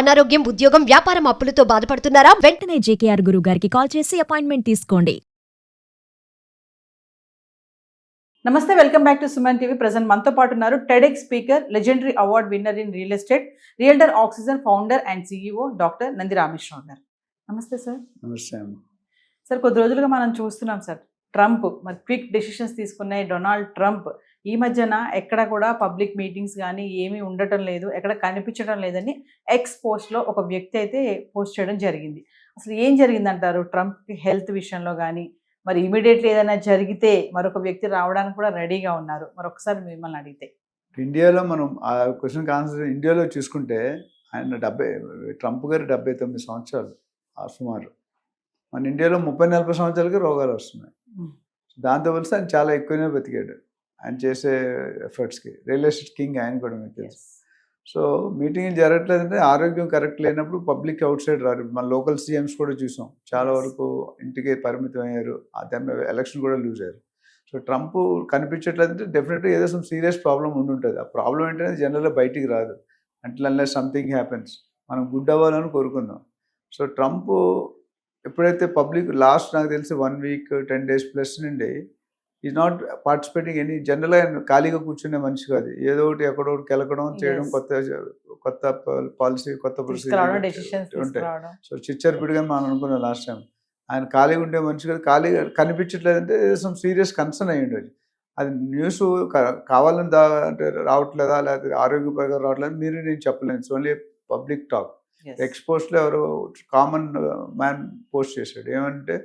అనారోగ్యం, ఉద్యోగం, వ్యాపారం అప్పులతో బాధపడుతున్నారా? వెంటనే జేకేఆర్ గురువు గారికి కాల్ చేసి అపాయింట్మెంట్ తీసుకోండి. నమస్తే, welcome back to Suman TV. Present మనతో పాటు ఉన్నారు TEDx speaker, legendary award winner in real estate, realtor oxygen founder and CEO doctor Nandi Rameshwar Rao గారు. నమస్తే సార్. నమస్తే. సార్, కొద్ది రోజులుగా మనం చూస్తున్నాం సార్, ట్రంప్ మరి క్విక్ డెసిషన్స్ తీసుకున్నాయి. డొనాల్డ్ ట్రంప్ ఈ మధ్యన ఎక్కడ కూడా పబ్లిక్ మీటింగ్స్ కానీ ఏమీ ఉండటం లేదు, ఎక్కడ కనిపించడం లేదని ఎక్స్ పోస్ట్లో ఒక వ్యక్తి అయితే పోస్ట్ చేయడం జరిగింది. అసలు ఏం జరిగిందంటారు? ట్రంప్కి హెల్త్ విషయంలో కానీ, మరి ఇమీడియట్లీ ఏదైనా జరిగితే మరొక వ్యక్తి రావడానికి కూడా రెడీగా ఉన్నారు. మరొకసారి మిమ్మల్ని అడిగితే ఇండియాలో మనం ఆ క్వశ్చన్కి ఆన్సర్ ఇండియాలో చూసుకుంటే ఆయన ట్రంప్ గారు 79 సంవత్సరాలు సుమారు. మన ఇండియాలో 30-40 సంవత్సరాలకి రోగాలు వస్తున్నాయి. దాంతో పోలిస్తే ఆయన చాలా ఎక్కువనే బతికాడు ఆయన చేసే ఎఫర్ట్స్కి. రియల్ ఎస్టేట్ కింగ్ ఆయన కూడా మీకు తెలుసు. సో మీటింగ్ జరగట్లేదంటే ఆరోగ్యం కరెక్ట్ లేనప్పుడు పబ్లిక్ అవుట్ సైడ్ రారు. మన లోకల్ సీఎంస్ కూడా చూసాం, చాలా వరకు ఇంటికి పరిమితం అయ్యారు. ఆ టైంలో ఎలక్షన్ కూడా లూజ్ అయ్యారు. సో ట్రంప్ కనిపించట్లేదంటే డెఫినెట్గా ఏదో సమ్ సీరియస్ ప్రాబ్లం ఉండుంటుంది. ఆ ప్రాబ్లం ఏంటంటే జనరల్గా బయటికి రాదు అన్లెస్ సంథింగ్ హ్యాపెన్స్. మనం గుడ్ అవ్వాలని కోరుకుందాం. సో ట్రంప్ ఎప్పుడైతే పబ్లిక్ లాస్ట్ నాకు తెలిసి 1 వీక్ 10 days ప్లస్ నుండి ఈజ్ నాట్ పార్టిసిపేటింగ్ ఎనీ. జనరల్గా ఆయన ఖాళీగా కూర్చునే మనిషి కాదు. ఏదో ఒకటి ఎక్కడో ఒకటి కెలకడం చేయడం, కొత్త పాలసీ, కొత్త ప్రొసీజర్ ఉంటాయి. సో చిచ్చర్పిడిగా మనం అనుకున్నాం లాస్ట్ టైం. ఆయన ఖాళీగా ఉండే మనిషి కాదు. ఖాళీగా కనిపించట్లేదంటే సమ్ సీరియస్ కన్సర్న్ అయ్యి ఉండేది. అది న్యూస్ కావాలని అంటే రావట్లేదా, లేకపోతే ఆరోగ్యపరంగా రావట్లేదు మీరు నేను చెప్పలేను. It's only public talk. ఎక్స్పోస్ట్లో ఎవరో కామన్ మ్యాన్ పోస్ట్ చేశాడు ఏమంటే,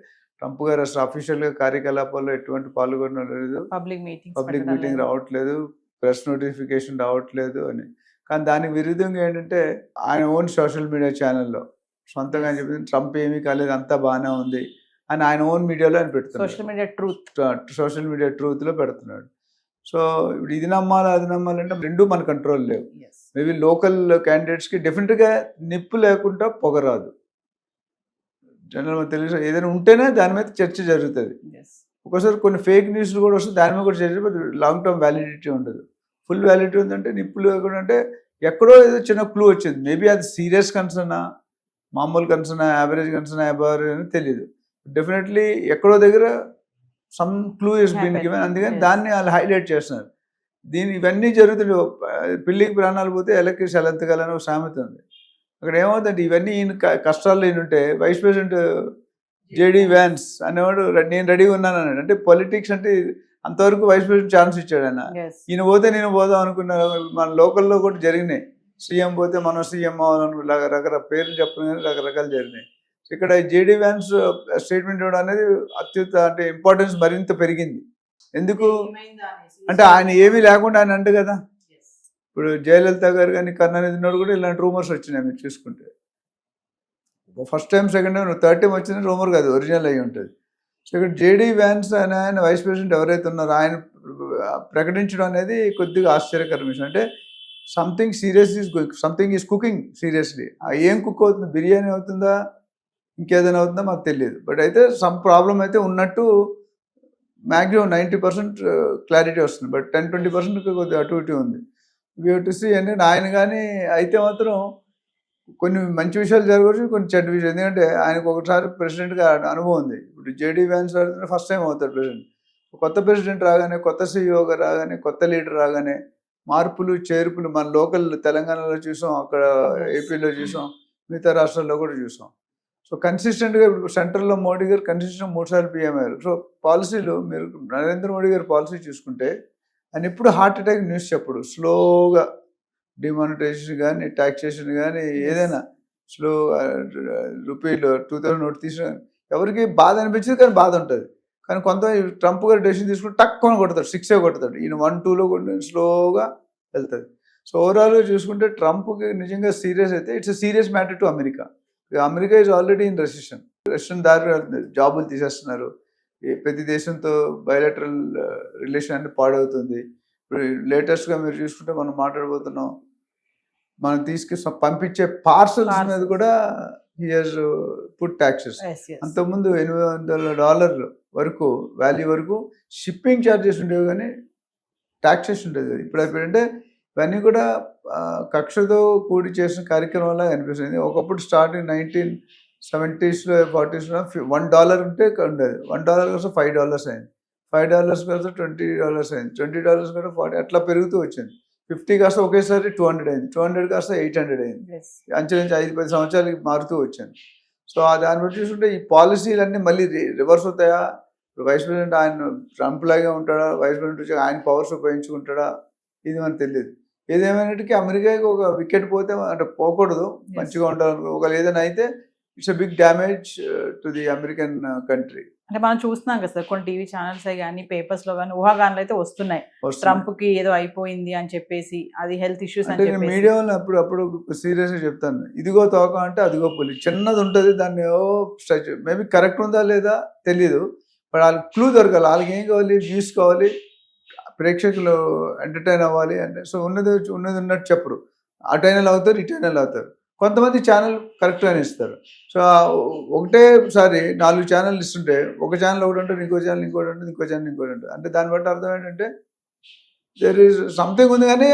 ట్రంప్ గారు అసలు అఫీషియల్గా కార్యకలాపాల్లో ఎటువంటి పాల్గొనలేదు, పబ్లిక్ మీటింగ్ రావట్లేదు, ప్రెస్ నోటిఫికేషన్ రావట్లేదు అని. కానీ దానికి విరుద్ధంగా ఏంటంటే ఆయన ఓన్ సోషల్ మీడియా ఛానల్లో సొంతంగా చెప్పింది ట్రంప్ ఏమీ కాలేదు, అంతా బాగానే ఉంది అని ఆయన ఓన్ మీడియాలో ఆయన పెడుతున్నాడు. సోషల్ మీడియా ట్రూత్లో పెడుతున్నాడు. సో ఇప్పుడు ఇది నమ్మాలి అది నమ్మాలంటే రెండూ మన కంట్రోల్ లేవు. మేబీ లోకల్ క్యాండిడేట్స్కి డెఫినెట్గా నిప్పు లేకుండా పొగరాదు. జనరల్ మనకు తెలుసు ఏదైనా ఉంటేనే దాని మీద చర్చ జరుగుతుంది. ఒక్కోసారి కొన్ని ఫేక్ న్యూస్లు కూడా వస్తుంది, దాని మీద కూడా చర్చ, లాంగ్ టర్మ్ వ్యాలిడిటీ ఉండదు. ఫుల్ వ్యాలిడిటీ ఉందంటే నిప్పు లేకుండా అంటే ఎక్కడో ఏదో చిన్న క్లూ వచ్చింది. మేబీ అది సీరియస్ కన్సర్నా, మామూలు కన్సర్నా, యావరేజ్ కన్సర్నా, అబార్ అని తెలియదు. డెఫినెట్లీ ఎక్కడో దగ్గర some clue is been given. అందుకని దాన్ని వాళ్ళు హైలైట్ చేస్తున్నారు. ఇవన్నీ జరుగుతుంది. పిల్లికి ప్రాణాలు పోతే ఎలక్కి సెలెంతగాలని ఒక సామెత ఉంది. అక్కడ ఏమవుతుందంటే ఇవన్నీ ఈయన కష్టాల్లో ఈయన ఉంటే వైస్ ప్రెసిడెంట్ జేడీ వ్యాన్స్ అనేవాడు నేను రెడీగా ఉన్నాను అన్నాడు. అంటే పొలిటిక్స్ అంటే అంతవరకు వైస్ ప్రెసిడెంట్ ఛాన్స్ ఇచ్చాడు ఆయన. ఈయన పోతే నేను పోదాం అనుకున్నాను. మన లోకల్లో కూడా జరిగినాయి. సీఎం పోతే మనం సీఎం అవ్వాలనుకున్నా రకరకాల పేర్లు చెప్పడం రకరకాలు జరిగినాయి. ఇక్కడ జేడీ వ్యాన్స్ స్టేట్మెంట్ ఇవ్వడం అనేది అంటే ఇంపార్టెన్స్ మరింత పెరిగింది. ఎందుకు అంటే ఆయన ఏమీ లేకుండా ఆయన అంటు కదా. ఇప్పుడు జయలలిత గారు కానీ కరుణానిధి ఉన్నాడు కూడా ఇలాంటి రూమర్స్ వచ్చినాయి. మీరు చూసుకుంటే first time, second time, third time వచ్చిన రూమర్ కాదు, ఒరిజినల్ అయ్యి ఉంటుంది. సో ఇక్కడ జేడీ వ్యాన్స్ ఆయన వైస్ ప్రెసిడెంట్ ఎవరైతే ఉన్నారో ఆయన ప్రకటించడం అనేది కొద్దిగా ఆశ్చర్యకరమైన విషయం. అంటే సంథింగ్ ఈజ్ కుకింగ్ సీరియస్లీ. ఏం కుక్ అవుతుంది, బిర్యానీ అవుతుందా ఇంకేదైనా అవుతుందో మాకు తెలియదు. బట్ అయితే సమ్ ప్రాబ్లం అయితే ఉన్నట్టు మ్యాక్సిమం 90% క్లారిటీ వస్తుంది. బట్ 10-20% కొద్దిగా అటు ఇటు ఉంది. సి అంటే ఆయన కానీ అయితే మాత్రం కొన్ని మంచి విషయాలు జరగవచ్చు, కొన్ని చెడ్డ విషయాలు. ఎందుకంటే ఆయనకు ఒకసారి ప్రెసిడెంట్గా అనుభవం ఉంది. ఇప్పుడు జేడీ వ్యాన్స్ ఫస్ట్ టైం అవుతారు ప్రెసిడెంట్. కొత్త ప్రెసిడెంట్ రాగానే, కొత్త సీఈఓగా రాగానే, కొత్త లీడర్ రాగానే మార్పులు చేర్పులు మన లోకల్ తెలంగాణలో చూసాం, అక్కడ ఏపీలో చూసాం, మిగతా రాష్ట్రాల్లో కూడా చూసాం. సో కన్సిస్టెంట్గా సెంట్రల్లో మోడీ గారు కన్సిస్టెంట్ 3 సార్లు పీఎం అయ్యారు. సో పాలసీలు మీరు నరేంద్ర మోడీ గారి పాలసీ చూసుకుంటే ఆయన ఎప్పుడు హార్ట్ అటాక్ న్యూస్ చెప్పడు. స్లోగా డిమానిటైజేషన్ కానీ, ట్యాక్సేషన్ కానీ, ఏదైనా స్లో రూపీలో 2000 నోట్ తీసిన ఎవరికి బాధ అనిపించింది, కానీ బాధ ఉంటుంది. కానీ కొంత ట్రంప్ గారు డెసిషన్ తీసుకుంటే టక్కుని కొడతాడు, 6 కొడతాడు. ఈయన 1-2లో కొట్టి స్లోగా వెళ్తుంది. సో ఓవరాల్గా చూసుకుంటే ట్రంప్కి నిజంగా సీరియస్ అయితే it's a serious matter to America. America is already in recession దారి వెళ్తుంది. జాబులు తీసేస్తున్నారు. ప్రతి దేశంతో బయోలెటరల్ రిలేషన్ అంటే పాడవుతుంది. ఇప్పుడు లేటెస్ట్గా మీరు చూసుకుంటే మనం మాట్లాడబోతున్నాం, మనం పంపించే పార్సల్స్ మీద కూడా హీ హాజ్ పుట్ ట్యాక్సెస్. అంతకుముందు $800 వరకు వాల్యూ వరకు షిప్పింగ్ ఛార్జెస్ ఉండేవి, కానీ ట్యాక్సెస్ ఉండేది. ఇప్పుడు ఏంటంటే ఇవన్నీ కూడా కక్షతో కూడి చేసిన కార్యక్రమంలా అనిపిస్తుంది. ఒకప్పుడు స్టార్టింగ్ 1970s, 40s $1 ఉంటే ఉండేది. $1 కోసం $5 అయింది, $5 కోసం $20 అయింది, $20 కూడా 40, అట్లా పెరుగుతూ వచ్చింది. 50 కాస్త ఒకేసారి 200 అయింది, 200 కాస్త 800 అయింది. అంచెలుంచి 5-10 సంవత్సరాలకి మారుతూ వచ్చింది. సో దాన్ని బట్టి చూసుకుంటే ఈ పాలసీలన్నీ మళ్ళీ రివర్స్ అవుతాయా? వైస్ ప్రెసిడెంట్ ఆయన ట్రంప్ లాగే ఉంటాడా? వైస్ ప్రెసిడెంట్ వచ్చి ఆయన పవర్స్ ఉపయోగించుకుంటాడా? ఇది మనకు తెలియదు. ఏదేమైనటికీ అమెరికాకి ఒక వికెట్ పోతే అంటే పోకూడదు, మంచిగా ఉండాలి. ఒకవేళ ఏదైనా అయితే it's a big damage to the American country. అంటే మనం చూస్తున్నాం కదా సార్, కొన్ని టీవీ ఛానల్స్ కానీ పేపర్స్ లో కానీ ఊహాగానాలు అయితే వస్తున్నాయి. ట్రంప్ కి ఏదో అయిపోయింది అని చెప్పేసి, అది హెల్త్ ఇష్యూస్ అని చెప్పేసి. మీడియాలో అప్పుడు సీరియస్ గా చెప్తాను, ఇదిగో తోక అంటే అదిగో పులి, చిన్నది ఉంటుంది, దాన్ని స్ట్రెచ్ మేబీ కరెక్ట్ ఉందా లేదా తెలియదు, బట్ వాళ్ళకి క్లూ దొరకాలి. వాళ్ళకి ఏం కావాలి? వ్యూస్ కావాలి, ప్రేక్షకులు ఎంటర్టైన్ అవ్వాలి అంటే. సో ఉన్నది ఉన్నట్టు చెప్పరు, అటైనల్ అవుతారు, ఇటైనల్ అవుతారు. కొంతమంది ఛానల్ కరెక్ట్గానే ఇస్తారు. సో ఒకటేసారి 4 ఛానల్ ఇస్తుంటే ఒక ఛానల్ ఒకటి ఉంటుంది, ఇంకో ఛానల్ ఇంకోటి ఉంటుంది, ఇంకో ఛానల్ ఇంకోటి ఉంటుంది. అంటే దాన్ని బట్టి అర్థం ఏంటంటే దేర్ ఈజ్ సంథింగ్ ఉంది, కానీ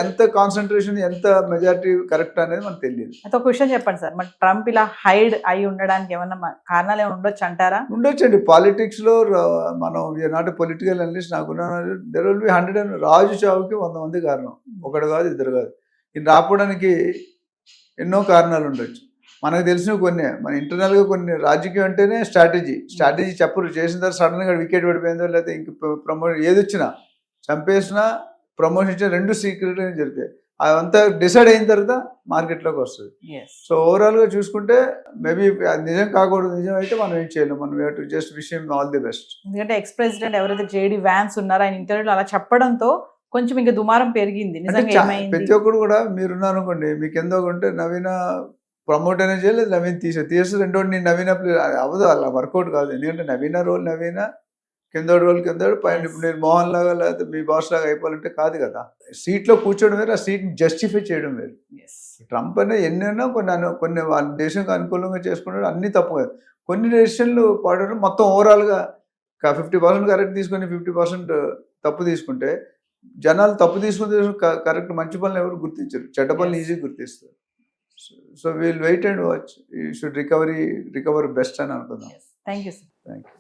ఎంత కాన్సన్ట్రేషన్, ఎంత మెజారిటీ కరెక్ట్ అనేది మనకు తెలియదు. అయితే ఒక విషయం చెప్పండి సార్, మరి ట్రంప్ ఇలా హైడ్ అయి ఉండడానికి ఏమన్నా కారణాలు ఏమైనా ఉండొచ్చు అంటారా? ఉండొచ్చండి. పాలిటిక్స్లో మనం నాట్ పొలిటికల్ అనలిస్ట్, నాకు దెర్ విల్ బి 100. రాజు చావుకి 100 మంది కారణం, ఒకటి కాదు, ఇద్దరు కాదు. ఇది రావడానికి ఎన్నో కారణాలు ఉండొచ్చు. మనకు తెలిసిన కొన్ని, మన ఇంటర్నల్గా కొన్ని. రాజకీయం అంటేనే స్ట్రాటజీ చెప్పరు. చేసిన తర్వాత సడన్గా వికెట్ పడిపోయిందో, లేకపోతే ఇంక ప్రమోషన్ ఏది వచ్చినా, చంపేసినా ప్రమోషన్ ఇచ్చినా 2 సీక్రెట్గా జరుగుతాయి. అదంతా డిసైడ్ అయిన తర్వాత మార్కెట్లోకి వస్తుంది. సో ఓవరాల్గా చూసుకుంటే మేబీ అది నిజం కాకూడదు, నిజం అయితే మనం ఏం చేయలేం. మనం to just wish him all the best. ఎందుకంటే ఎక్స్ ప్రెసిడెంట్ ఎవరైతే జేడీ వ్యాన్స్ ఉన్నారో ఆయన ఇంటర్వ్యూలో అలా చెప్పడంతో కొంచెం ఇంకా దుమారం పెరిగింది. ప్రతి ఒక్కరు కూడా మీరున్నారు అనుకోండి, మీకు ఎంతో ఉంటే నవీన ప్రమోట్ అయినా చేయలేదు, నవీన్ తీస్తే 2 నేను నవీన అవ్వదు, అలా వర్కౌట్ కాదు. ఎందుకంటే నవీన రోల్ నవీన, కిందోడు రోల్ కిందోడు, పైన ఇప్పుడు నేను మోహన్ లాగా లేకపోతే మీ బాస్ లాగా అయిపోవాలంటే కాదు కదా. సీట్లో కూర్చోవడం వేరు, ఆ సీట్ని జస్టిఫై చేయడం వేరు. ట్రంప్ అనేది ఎన్నైనా కొన్ని వాళ్ళ దేశానికి అనుకూలంగా చేసుకున్నాడు, అన్ని తప్పు కాదు. కొన్ని డెసిషన్లు పాడడం మొత్తం ఓవరాల్గా 50% కరెక్ట్ తీసుకొని 50% తప్పు తీసుకుంటే జనాలు తప్పు తీసుకుని కరెక్ట్ మంచి పనులు ఎవరు గుర్తించరు, చెడ్డ పనులు ఈజీగా గుర్తిస్తారు. So we'll wait and watch. You should recover best అని అనుకుందాం. Thank you sir. Thank you.